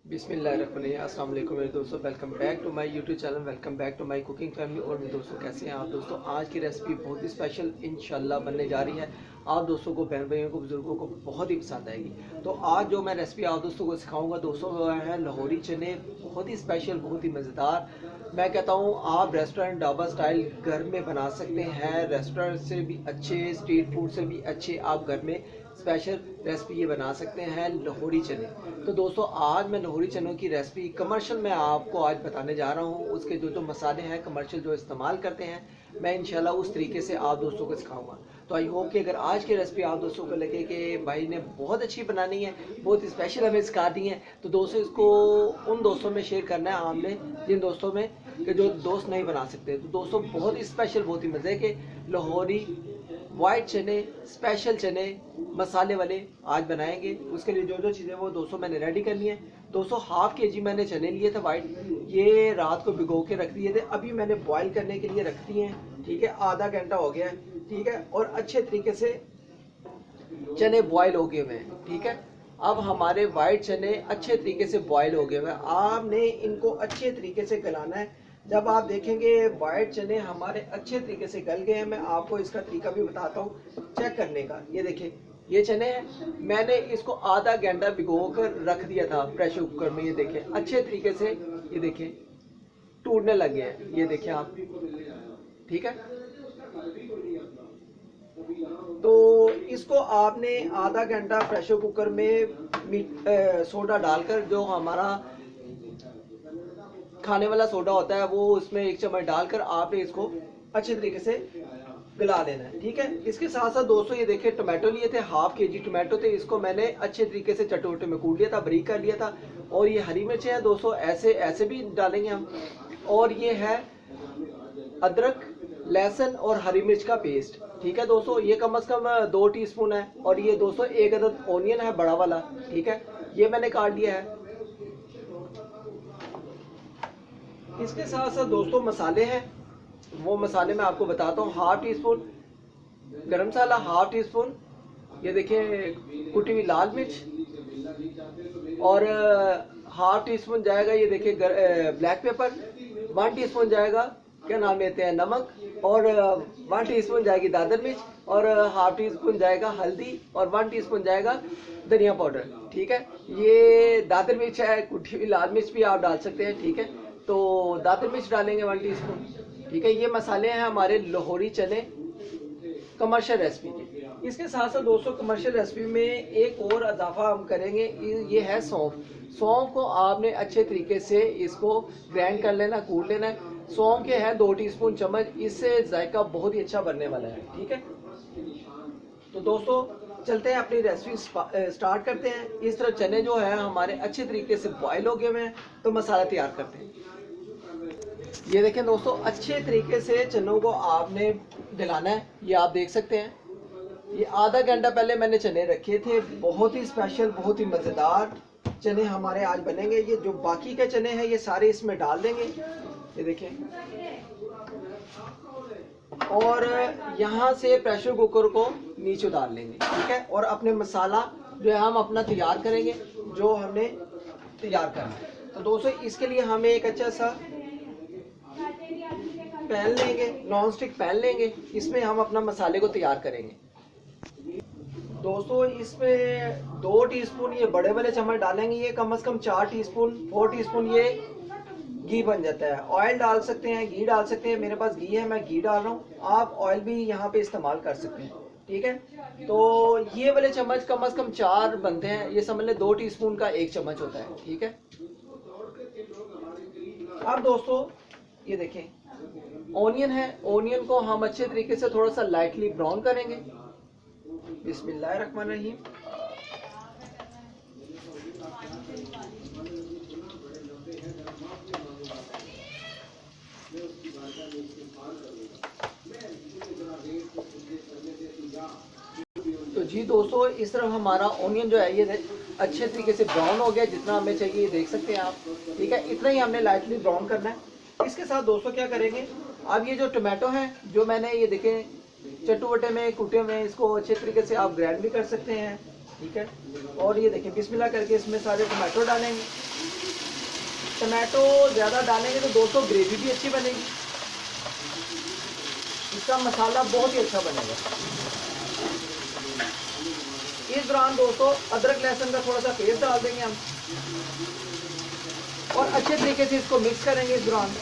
बिस्मिल्लाहिर्रहमानिर्रहीम। अस्सलाम वालेकुम मेरे दोस्तों, welcome back to my YouTube channel, welcome back to my cooking family. और मेरे दोस्तों कैसे हैं आप दोस्तों। आज की रेसिपी बहुत ही स्पेशल इंशाल्लाह बनने जा रही है। आप दोस्तों को, बहन भाइयों को, बुजुर्गों को बहुत ही पसंद आएगी। तो आज जो मैं रेसिपी आप दोस्तों को सिखाऊंगा दोस्तों, वो है लाहौरी चने। बहुत ही स्पेशल, बहुत ही मज़ेदार। मैं कहता हूँ आप रेस्टोरेंट ढाबा स्टाइल घर में बना सकते हैं। रेस्टोरेंट से भी अच्छे, स्ट्रीट फूड से भी अच्छे आप घर में स्पेशल रेसिपी ये बना सकते हैं, लाहौरी चने। तो दोस्तों आज मैं लाहौरी चनों की रेसिपी कमर्शियल में आपको आज बताने जा रहा हूँ। उसके जो जो मसाले हैं कमर्शियल जो इस्तेमाल करते हैं, मैं इंशाल्लाह उस तरीके से आप दोस्तों को सिखाऊंगा। तो आई होप कि अगर आज की रेसिपी आप दोस्तों को लगे कि भाई ने बहुत अच्छी बनानी है, बहुत स्पेशल हमें सिखा दी है, तो दोस्तों इसको उन दोस्तों में शेयर करना है आपने जिन दोस्तों में कि जो दोस्त नहीं बना सकते। तो दोस्तों बहुत ही स्पेशल, बहुत ही मज़े के लाहौरी वाइट चने, स्पेशल चने मसाले वाले आज बनाएंगे। उसके लिए जो जो चीज़ें वो दोस्तों मैंने रेडी कर ली है। दोस्तों हाफ के जी मैंने चने लिए थे वाइट, ये रात को भिगो के रख दिए थे, अभी मैंने बॉईल करने के लिए रख दिए हैं। ठीक है, आधा घंटा हो गया है। ठीक है, और अच्छे तरीके से चने बॉयल हो गए हुए हैं। ठीक है, अब हमारे वाइट चने अच्छे तरीके से बॉयल हो गए हुए हैं। आपने इनको अच्छे तरीके से गलाना है। जब आप देखेंगे वाइट चने हमारे अच्छे तरीके से गल गए हैं, मैं आपको इसका तरीका भी बताता हूँ चेक करने का। ये देखिए, ये चने हैं, मैंने इसको आधा घंटा भिगो कर रख दिया था प्रेशर कुकर में। ये देखिए अच्छे तरीके से, ये देखिए टूटने लगे हैं, ये देखिए आप। ठीक है, तो इसको आपने आधा घंटा प्रेशर कुकर में सोडा डालकर, जो हमारा खाने वाला सोडा होता है वो उसमें 1 चम्मच डालकर आपने इसको अच्छे तरीके से गला लेना है। ठीक है, इसके साथ साथ दोस्तों ये देखिए टमाटो लिए थे, हाफ के जी टमाटो थे। इसको मैंने अच्छे तरीके से चटोटे में कूट लिया था, बारीक कर लिया था। और ये हरी मिर्च है दोस्तों, ऐसे ऐसे भी डालेंगे हम। और ये है अदरक, लहसुन और हरी मिर्च का पेस्ट। ठीक है दोस्तों, ये कम से कम 2 टीस्पून है। और ये दोस्तों 1 अदद ओनियन है, बड़ा वाला। ठीक है, ये मैंने काट लिया है। इसके साथ साथ दोस्तों मसाले हैं, वो मसाले मैं आपको बताता हूँ। हाफ टी स्पून गरम मसाला, हाफ टी स्पून ये देखिए कुटी हुई लाल मिर्च, और हाफ टी स्पून जाएगा ये देखिए ब्लैक पेपर, 1 टीस्पून जाएगा क्या नाम लेते हैं नमक, और 1 टीस्पून जाएगी दादर मिर्च, और हाफ टी स्पून जाएगा हल्दी, और 1 टीस्पून जाएगा धनिया पाउडर। ठीक है, ये दादर मिर्च है, कुटी हुई लाल मिर्च भी आप डाल सकते हैं। ठीक है, तो दादर मिर्च डालेंगे 1 टीस्पून। ठीक है, ये मसाले हैं हमारे लाहौरी चने कमर्शियल रेसिपी के। इसके साथ साथ दोस्तों कमर्शियल रेसिपी में एक और इजाफा हम करेंगे, ये है सौंफ। सौंफ को आपने अच्छे तरीके से इसको ग्राइंड कर लेना, कूट लेना है। सौंफ के हैं 2 टीस्पून चम्मच, इससे जायका बहुत ही अच्छा बनने वाला है। ठीक है, तो दोस्तों चलते हैं अपनी रेसिपी स्टार्ट करते हैं। इस तरह चने जो है हमारे अच्छे तरीके से बॉयल हो गए हुए हैं, तो मसाला तैयार करते हैं। ये देखें दोस्तों, अच्छे तरीके से चनों को आपने गलाना है। ये आप देख सकते हैं, ये आधा घंटा पहले मैंने चने रखे थे। बहुत ही स्पेशल, बहुत ही मज़ेदार चने हमारे आज बनेंगे। ये जो बाकी के चने हैं ये सारे इसमें डाल देंगे, ये देखें। और यहाँ से प्रेशर कुकर को नीचे उतार लेंगे। ठीक है, और अपने मसाला जो है हम अपना तैयार करेंगे, जो हमने तैयार करना है। तो दोस्तों इसके लिए हमें एक अच्छा सा पैन लेंगे, नॉन स्टिक पैन लेंगे, इसमें हम अपना मसाले को तैयार करेंगे। दोस्तों इसमें 2 टीस्पून ये बड़े वाले चम्मच डालेंगे, ये कम से कम 4 टीस्पून 4 टीस्पून ये घी बन जाता है। ऑयल डाल सकते हैं, घी डाल सकते हैं, मेरे पास घी है, मैं घी डाल रहा हूँ। आप ऑयल भी यहाँ पे इस्तेमाल कर सकते हैं। ठीक है, तो ये वाले चम्मच कम से कम 4 बनते हैं, ये समझ लें 2 टीस्पून का 1 चम्मच होता है। ठीक है, अब दोस्तों ये देखें ओनियन है, ओनियन को हम अच्छे तरीके से थोड़ा सा लाइटली ब्राउन करेंगे। बिस्मिल्लाहिर्रहमानिर्रहीम। तो जी दोस्तों इस तरफ हमारा ओनियन जो है ये अच्छे तरीके से ब्राउन हो गया, जितना हमें चाहिए देख सकते हैं आप। ठीक है, इतना ही हमने लाइटली ब्राउन करना है। इसके साथ दोस्तों क्या करेंगे, अब ये जो टमाटो है जो मैंने ये देखें चटुवटे में कुटे में, इसको अच्छे तरीके से आप ग्राइंड भी कर सकते हैं। ठीक है, और ये देखिए बिस्मिल्लाह करके इसमें सारे टमाटो डालेंगे। टमाटो ज़्यादा डालेंगे तो दोस्तों ग्रेवी भी अच्छी बनेगी, इसका मसाला बहुत ही अच्छा बनेगा। इस दौरान दोस्तों अदरक लहसुन का थोड़ा सा पेस्ट डाल देंगे हम और अच्छे तरीके से इसको मिक्स करेंगे इस दौरान।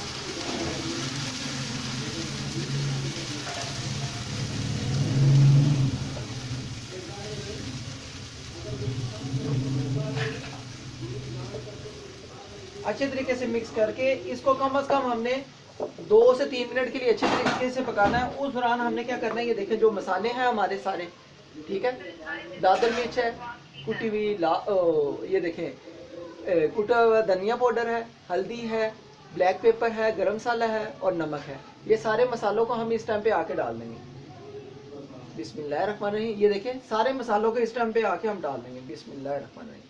अच्छे तरीके से मिक्स करके इसको कम से कम हमने 2 से 3 मिनट के लिए अच्छे तरीके से पकाना है। उस दौरान हमने क्या करना है, ये देखें जो मसाले हैं हमारे सारे, ठीक है, दादर मिर्च है, कुटी हुई ये देखें कुटा हुआ धनिया पाउडर है, हल्दी है, ब्लैक पेपर है, गरम मसाला है और नमक है। ये सारे मसालों को हम इस टाइम पे आके डाल देंगे। बिस्मिल्लाहिर्रहमानिर्रहीम। ये देखें सारे मसालों को इस टाइम पे आके हम डाल देंगे। बिस्मिल्लाहिर्रहमानिर्रहीम।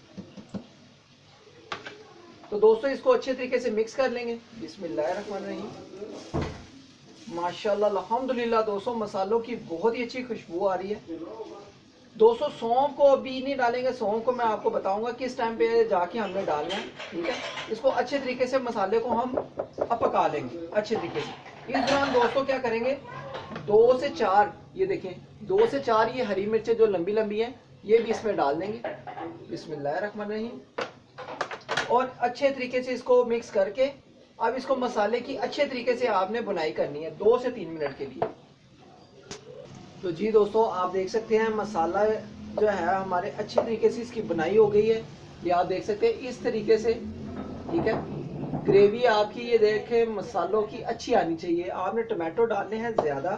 तो दोस्तों इसको अच्छे तरीके से मिक्स कर लेंगे। बिस्मिल्लाहिर्रहमानिर्रहीम। माशाल्लाह अल्हम्दुलिल्लाह दोस्तों मसालों की बहुत ही अच्छी खुशबू आ रही है। दोस्तों सौंफ को अभी नहीं डालेंगे, सौंफ को मैं आपको बताऊंगा किस टाइम पे जाके हमने डालना है, ठीक है। इसको अच्छे तरीके से मसाले को हम अब पका लेंगे अच्छे तरीके से। इस दौरान दोस्तों क्या करेंगे, 2 से 4 ये देखें 2 से 4 ये हरी मिर्चें जो लंबी लंबी हैं ये भी इसमें डाल देंगे। बिस्मिल्लाहिर्रहमानिर्रहीम। और अच्छे तरीके से इसको मिक्स करके अब इसको मसाले की अच्छे तरीके से आपने बुनाई करनी है 2 से 3 मिनट के लिए। तो जी दोस्तों आप देख सकते हैं मसाला जो है हमारे अच्छे तरीके से इसकी बुनाई हो गई है। ये आप देख सकते हैं इस तरीके से, ठीक है। ग्रेवी आपकी ये देखें मसालों की अच्छी आनी चाहिए। आपने टमाटो डालने हैं ज़्यादा,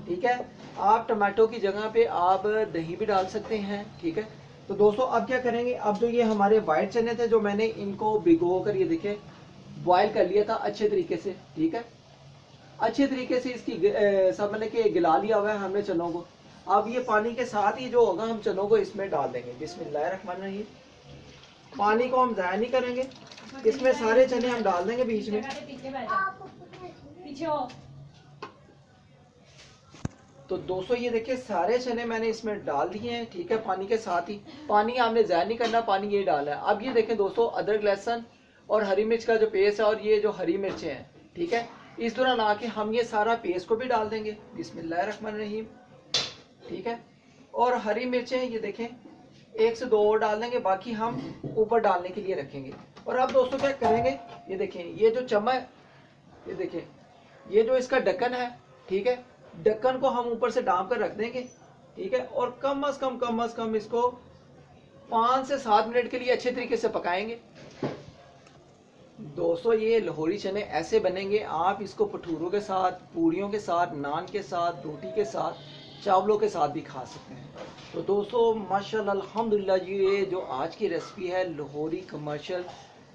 ठीक है। आप टमाटो की जगह पे आप दही भी डाल सकते हैं, ठीक है। तो दोस्तों अब क्या करेंगे, अब जो ये हमारे वाइट चने थे जो मैंने इनको भिगो कर ये देखें बॉयल कर लिया था अच्छे तरीके से, ठीक है। अच्छे तरीके से इसकी समझने के गिला लिया हुआ है हमने चनों को। अब ये पानी के साथ ही जो होगा हम चनों को इसमें डाल देंगे। बिस्मिल्लाहिर्रहमानिर्रहीम। पानी को हम ज़ाया नहीं करेंगे, इसमें सारे चने हम डाल देंगे बीच में। तो दोस्तों ये देखिए सारे चने मैंने इसमें डाल दिए हैं, ठीक है। पानी के साथ ही, पानी आपने ज़ाया नहीं करना, पानी ये डाला है। अब ये देखें दोस्तों अदरक लहसुन और हरी मिर्च का जो पेस्ट है और ये जो हरी मिर्चें हैं, ठीक है। इस दौरान आके हम ये सारा पेस्ट को भी डाल देंगे। बिस्मिल्लाहिर्रहमानिर्रहीम, ठीक है। और हरी मिर्चें ये देखें 1 से 2 और डाल देंगे, बाकी हम ऊपर डालने के लिए रखेंगे। और अब दोस्तों क्या करेंगे, ये देखें ये जो चम्मच, ये देखें ये जो इसका ढक्कन है, ठीक है, ढक्कन को हम ऊपर से डांप कर रख देंगे, ठीक है। और कम से कम इसको 5 से 7 मिनट के लिए अच्छे तरीके से पकाएंगे। दोस्तों ये लाहौरी चने ऐसे बनेंगे, आप इसको भटूरों के साथ, पूरियों के साथ, नान के साथ, रोटी के साथ, चावलों के साथ भी खा सकते हैं। तो दोस्तों माशाल्लाह अल्हम्दुलिल्लाह ये जो आज की रेसिपी है लाहौरी कमर्शियल,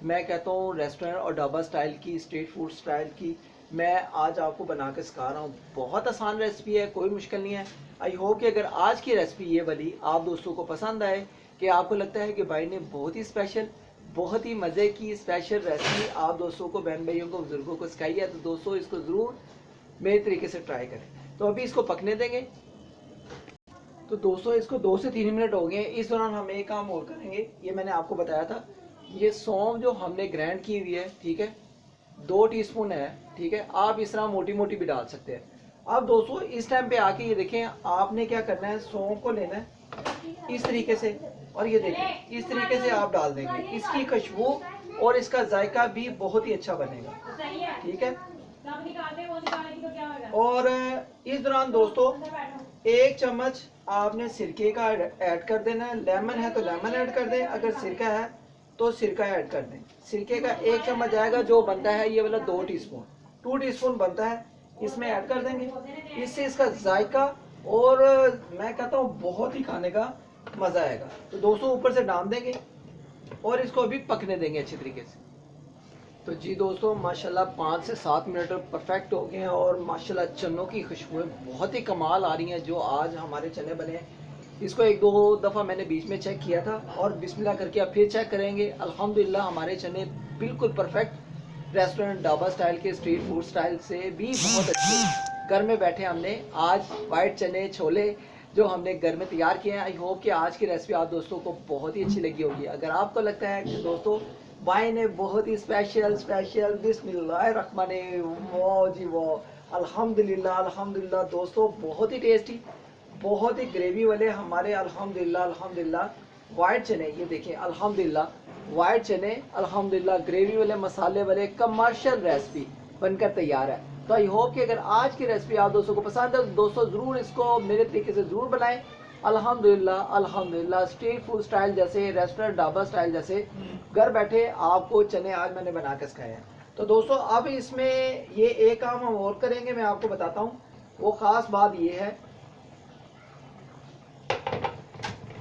मैं कहता हूँ रेस्टोरेंट और ढाबा स्टाइल की, स्ट्रीट फूड स्टाइल की, मैं आज आपको बना के सिखा रहा हूँ। बहुत आसान रेसिपी है, कोई मुश्किल नहीं है। आई होप कि अगर आज की रेसिपी ये वाली आप दोस्तों को पसंद आए, कि आपको लगता है कि भाई ने बहुत ही स्पेशल, बहुत ही मज़े की स्पेशल रेसिपी आप दोस्तों को, बहन भाइयों को, बुजुर्गों को सिखाई है, तो दोस्तों इसको ज़रूर मेरे तरीके से ट्राई करें। तो अभी इसको पकने देंगे। तो दोस्तों इसको 2 से 3 मिनट हो गए। इस दौरान हम एक काम और करेंगे, ये मैंने आपको बताया था, ये सौंफ जो हमने ग्राइंड की हुई है, ठीक है, 2 टीस्पून है, ठीक है। आप इस तरह मोटी मोटी भी डाल सकते हैं। अब दोस्तों इस टाइम पे आके ये देखें आपने क्या करना है, सौंफ को लेना है इस तरीके से, और ये देखें इस तरीके से आप डाल देंगे। इसकी खुशबू और इसका जायका भी बहुत ही अच्छा बनेगा, ठीक है। और इस दौरान दोस्तों 1 चम्मच आपने सिरके का ऐड कर देना है। लेमन है तो लेमन ऐड कर दें, अगर सिरका है तो सिरका ऐड कर दें। सिरके का 1 चम्मच आएगा, जो बनता है ये वाला 2 टीस्पून बनता है, इसमें ऐड कर देंगे। इससे इसका जायका और मैं कहता हूँ बहुत ही खाने का मज़ा आएगा। तो दोस्तों ऊपर से डाल देंगे और इसको अभी पकने देंगे अच्छी तरीके से। तो जी दोस्तों माशाल्लाह 5 से 7 मिनट परफेक्ट हो गए हैं और माशाल्लाह चनों की खुशबुएं बहुत ही कमाल आ रही हैं जो आज हमारे चने बने हैं। इसको 1-2 दफ़ा मैंने बीच में चेक किया था और बिस्मिल्लाह करके आप फिर चेक करेंगे। अल्हम्दुलिल्लाह हमारे चने बिल्कुल परफेक्ट रेस्टोरेंट ढाबा स्टाइल के, स्ट्रीट फूड स्टाइल से भी बहुत अच्छे। घर में बैठे हमने आज वाइट चने छोले जो हमने घर में तैयार किए हैं। आई होप कि आज की रेसिपी आप दोस्तों को बहुत ही अच्छी लगी होगी। अगर आपको लगता है कि दोस्तों भाई ने बहुत ही स्पेशल स्पेशल बिस्मिल्लाहिर्रहमानिर्रहीम, वाह जी वाह, अल्हम्दुलिल्लाह अल्हम्दुलिल्लाह दोस्तों, बहुत ही टेस्टी, बहुत ही ग्रेवी वाले हमारे अल्हम्दुलिल्लाह अल्हम्दुलिल्लाह वाइट चने, ये देखिए अल्हम्दुलिल्लाह वाइट चने अल्हम्दुलिल्लाह ग्रेवी वाले मसाले वाले कमर्शियल रेसिपी बनकर तैयार है। तो आई होप कि अगर आज की रेसिपी आप दोस्तों को पसंद है तो दोस्तों ज़रूर इसको मेरे तरीके से ज़रूर बनाएं। अल्हम्दुलिल्लाह अल्हम्दुलिल्लाह स्ट्रीट फूड स्टाइल जैसे, रेस्टोरेंट ढाबा स्टाइल जैसे घर बैठे आपको चने आज मैंने बना के सिखाए हैं। तो दोस्तों अब इसमें ये एक काम हम और करेंगे, मैं आपको बताता हूँ। वो ख़ास बात ये है,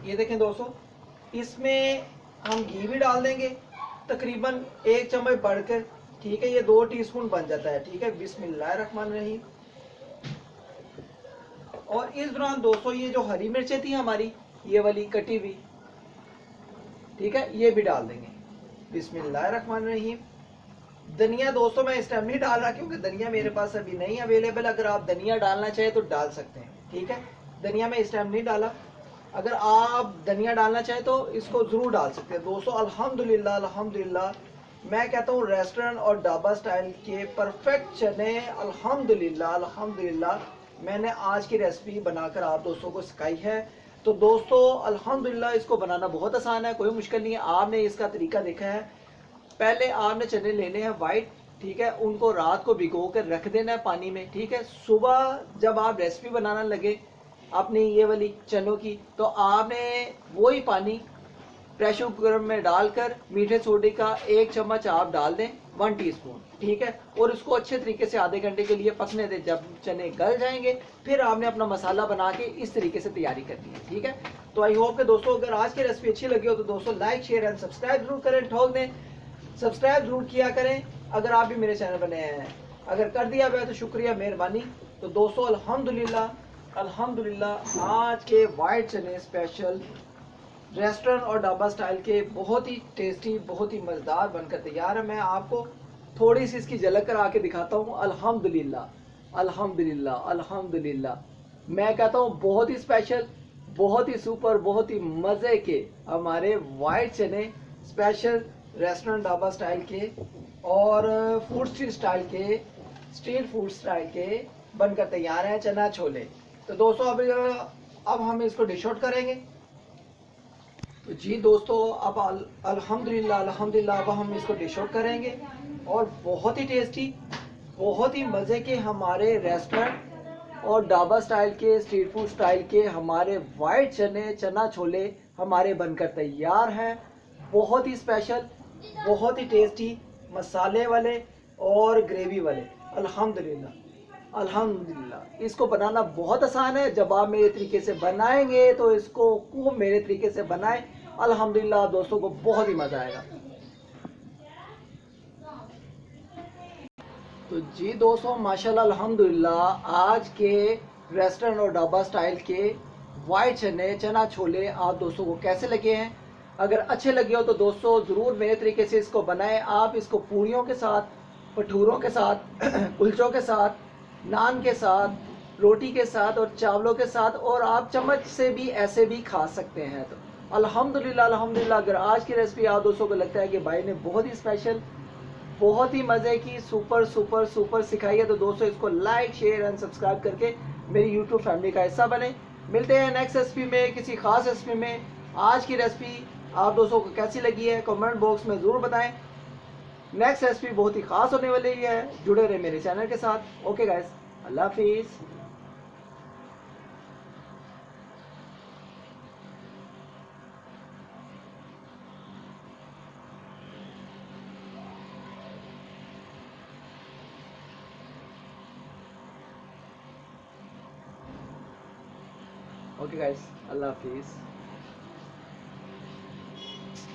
ये देखें दोस्तों, इसमें हम घी भी डाल देंगे तकरीबन 1 चम्मच बढ़कर, ठीक है, ये 2 टीस्पून बन जाता है, ठीक है। बिस्मिल्लाहिर्रहमानिर्रहीम। और इस दौरान दोस्तों ये जो हरी मिर्चें थी हमारी, ये वाली कटी हुई, ठीक है, ये भी डाल देंगे। बिस्मिल्लाहिर्रहमानिर्रहीम। धनिया दोस्तों मैं इस टाइम नहीं डाल रहा क्योंकि धनिया मेरे पास अभी नहीं अवेलेबल, अगर आप धनिया डालना चाहे तो डाल सकते हैं, ठीक है। धनिया मैं इस टाइम नहीं डाला, अगर आप धनिया डालना चाहे तो इसको जरूर डाल सकते हैं दोस्तों। अल्हम्दुलिल्लाह अल्हम्दुलिल्लाह, मैं कहता हूँ रेस्टोरेंट और ढाबा स्टाइल के परफेक्ट चने, अल्हम्दुलिल्लाह अल्हम्दुलिल्लाह मैंने आज की रेसिपी बनाकर आप दोस्तों को सिखाई है। तो दोस्तों अल्हम्दुलिल्लाह इसको बनाना बहुत आसान है, कोई मुश्किल नहीं है। आपने इसका तरीका देखा है, पहले आपने चने लेने हैं वाइट, ठीक है, उनको रात को भिगो कर रख देना है पानी में, ठीक है। सुबह जब आप रेसिपी बनाना लगे अपनी ये वाली चनों की, तो आपने वही पानी प्रेशर कुकर में डालकर मीठे सोडे का 1 चम्मच आप डाल दें, 1 टीस्पून, ठीक है, और इसको अच्छे तरीके से आधे घंटे के लिए पकने दें। जब चने गल जाएंगे फिर आपने अपना मसाला बना के इस तरीके से तैयारी करनी है, ठीक है। तो आई होप कि दोस्तों अगर आज की रेसिपी अच्छी लगी हो तो दोस्तों लाइक शेयर एंड सब्सक्राइब जरूर करें, ठोक दें, सब्सक्राइब जरूर किया करें अगर आप भी मेरे चैनल बने हैं। अगर कर दिया हुआ है तो शुक्रिया, मेहरबानी। तो दोस्तों अल्हम्दुलिल्लाह अल्हम्दुलिल्लाह आज के वाइट चने स्पेशल रेस्टोरेंट और ढाबा स्टाइल के बहुत ही टेस्टी, बहुत ही मज़ेदार बनकर तैयार है। मैं आपको थोड़ी सी इसकी झलक करा के दिखाता हूँ। अल्हम्दुलिल्लाह अल्हम्दुलिल्लाह अल्हम्दुलिल्लाह मैं कहता हूँ बहुत ही स्पेशल, बहुत ही सुपर, बहुत ही मज़े के हमारे वाइट चने स्पेशल रेस्टोरेंट ढाबा स्टाइल के और फूड स्ट्रीट स्टाइल के, स्ट्रीट फूड स्टाइल के बनकर तैयार हैं चना छोले। तो दोस्तों अब हम इसको डिश आउट करेंगे। तो जी दोस्तों अब अल्हम्दुलिल्लाह अल्हम्दुलिल्लाह अब हम इसको डिश आउट करेंगे और बहुत ही टेस्टी, बहुत ही मज़े के हमारे रेस्टोरेंट और ढाबा स्टाइल के, स्ट्रीट फूड स्टाइल के हमारे वाइट चने चना छोले हमारे बनकर तैयार हैं। बहुत ही स्पेशल, बहुत ही टेस्टी, मसाले वाले और ग्रेवी वाले। अल्हम्दुलिल्लाह अल्हम्दुलिल्लाह इसको बनाना बहुत आसान है। जब आप मेरे तरीके से बनाएंगे तो इसको खूब मेरे तरीके से बनाएं, अल्हम्दुलिल्लाह दोस्तों को बहुत ही मज़ा आएगा। तो जी दोस्तों माशाल्लाह अल्हम्दुलिल्लाह आज के रेस्टोरेंट और ढाबा स्टाइल के वाइट चने चना छोले आप दोस्तों को कैसे लगे हैं? अगर अच्छे लगे हो तो दोस्तों ज़रूर मेरे तरीके से इसको बनाएं। आप इसको पूरियों के साथ, भटूरों के साथ कुलचों के साथ, नान के साथ, रोटी के साथ और चावलों के साथ, और आप चम्मच से भी ऐसे भी खा सकते हैं। तो अल्हम्दुलिल्लाह अल्हम्दुलिल्लाह अगर आज की रेसिपी आप दोस्तों को लगता है कि भाई ने बहुत ही स्पेशल, बहुत ही मज़े की सुपर सुपर सुपर सिखाई है, तो दोस्तों इसको लाइक शेयर एंड सब्सक्राइब करके मेरी यूट्यूब फैमिली का हिस्सा बने। मिलते हैं नेक्स्ट रेसिपी में, किसी खास रेसिपी में। आज की रेसिपी आप दोस्तों को कैसी लगी है कमेंट बॉक्स में ज़रूर बताएं। नेक्स्ट रेसिपी बहुत ही खास होने वाली है, जुड़े रहे मेरे चैनल के साथ। ओके गाइस, अल्लाह हाफिज़। ओके गाइस, अल्लाह हाफिज़।